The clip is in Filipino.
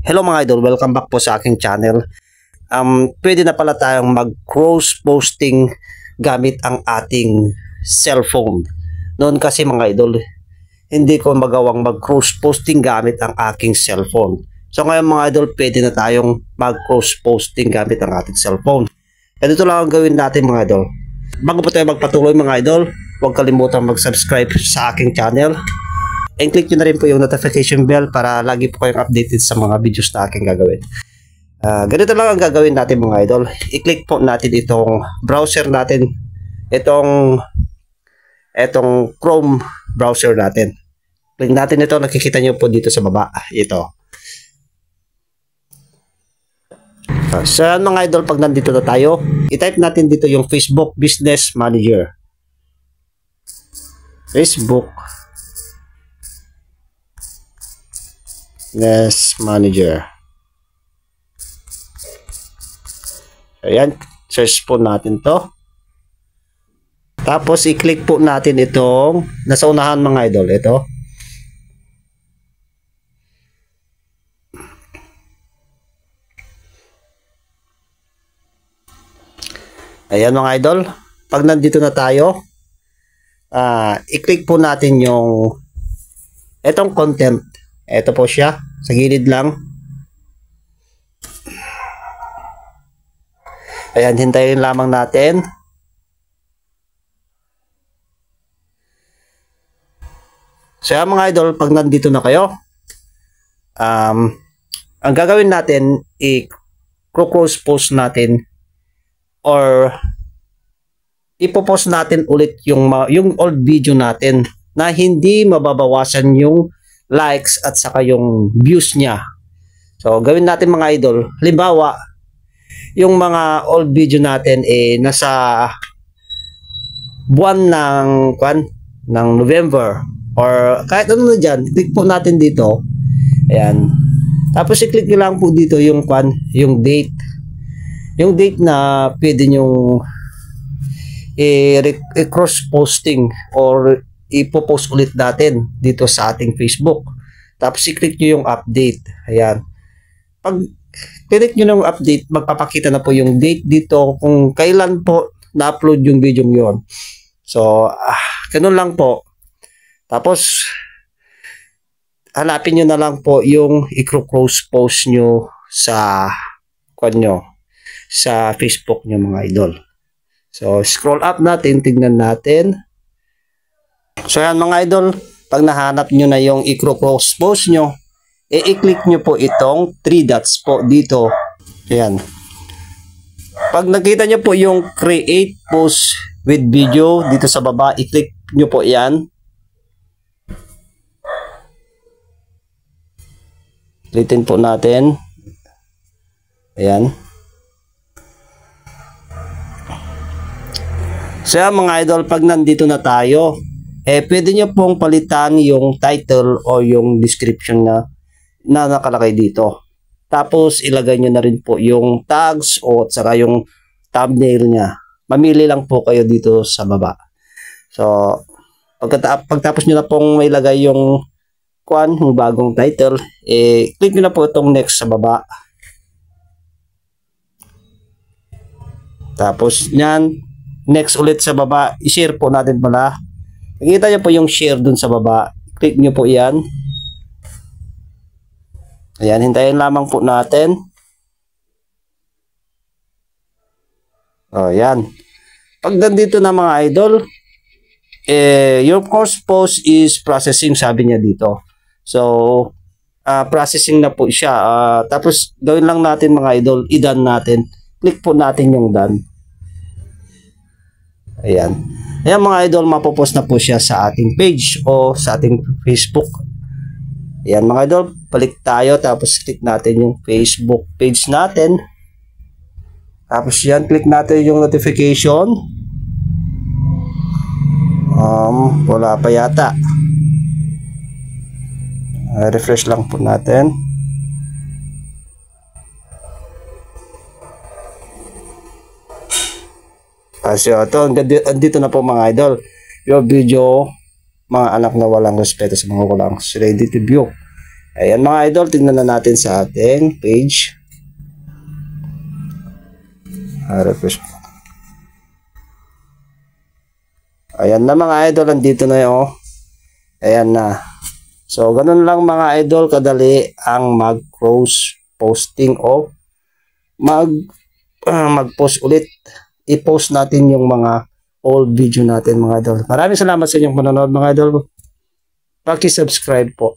Hello mga idol, welcome back po sa aking channel. Pwede na pala tayong mag-cross posting gamit ang ating cellphone. Noon kasi mga idol, hindi ko magawang mag-cross posting gamit ang aking cellphone. So ngayon mga idol, pwede na tayong mag-cross posting gamit ang ating cellphone. Ito lang ang gawin natin mga idol. Bago po tayo magpatuloy mga idol, huwag kalimutan mag-subscribe sa aking channel. And click nyo na rin po yung notification bell para lagi po kayong updated sa mga videos na aking gagawin. Ganito lang ang gagawin natin mga idol. I-click po natin itong browser natin. Itong Chrome browser natin. Click natin ito. Nakikita nyo po dito sa baba. Ito. So mga idol, pag nandito na tayo, i-type natin dito yung Facebook Business Manager. Facebook Business Manager. Ayan, search po natin to. Tapos i-click po natin itong nasa unahan mga idol, ito. Ayan mga idol, pag nandito na tayo, i-click po natin yung itong content. Ito po siya, sa gilid lang. Ayan, hintayin lamang natin. So mga idol, pag nandito na kayo, ang gagawin natin, i-cross post natin or ipopost natin ulit yung old video natin na hindi mababawasan yung likes at saka yung views niya. So gawin natin mga idol, halimbawa yung mga old video natin nasa buwan ng November or kahit ano na dyan, click po natin dito. Ayan, tapos i-click nyo lang po dito yung date, yung date na pwede nyong i-cross posting or ipopost ulit natin dito sa ating Facebook. Tapos i-click nyo yung update. Ayan. Pag click nyo ng update, magpapakita na po yung date dito kung kailan po na-upload yung video yon. So, ganun lang po. Tapos, hanapin nyo na lang po yung i-cross post nyo sa sa Facebook nyo mga idol. So, scroll up natin, tignan natin. So yan mga idol, pag nahanap nyo na yung i-cross post nyo, i-click nyo po itong 3 dots po dito. Ayan. Pag nakita nyo po yung create post with video dito sa baba, i-click nyo po yan. Click po natin. Ayan. So yan mga idol, pag nandito na tayo, pwede nyo pong palitan yung title o yung description na nakalagay dito. Tapos ilagay nyo na rin po yung tags o saka yung thumbnail nya. Mamili lang po kayo dito sa baba. So pagtapos nyo na pong mailagay yung bagong title, click nyo na po itong next sa baba. Tapos nyan, next ulit sa baba, i-share po natin pala. Nakikita nyo po yung share dun sa baba. Click nyo po yan. Ayan, hintayin lamang po natin. O, yan. Pag nandito na mga idol, your course post is processing, sabi niya dito. So, processing na po siya. Tapos, gawin lang natin mga idol, i-done natin. Click po natin yung done. Ayan. Ayan mga idol, mapopost na po siya sa ating page o sa ating Facebook. Ayan mga idol, balik tayo tapos click natin yung Facebook page natin. Tapos yan, click natin yung notification. Wala pa yata. Refresh lang po natin. So ito, andito na po mga idol, yung video, mga anak na walang respeto sa mga walang ready to view. Ayan mga idol, tingnan na natin sa ating page. Refresh. Ayan na mga idol, andito na yun. Ayan na. So, ganun lang mga idol, kadali ang mag-cross posting o mag-post ulit. I-post natin yung mga old video natin mga idol. Maraming salamat sa inyong panonood mga idol. Paki-subscribe po.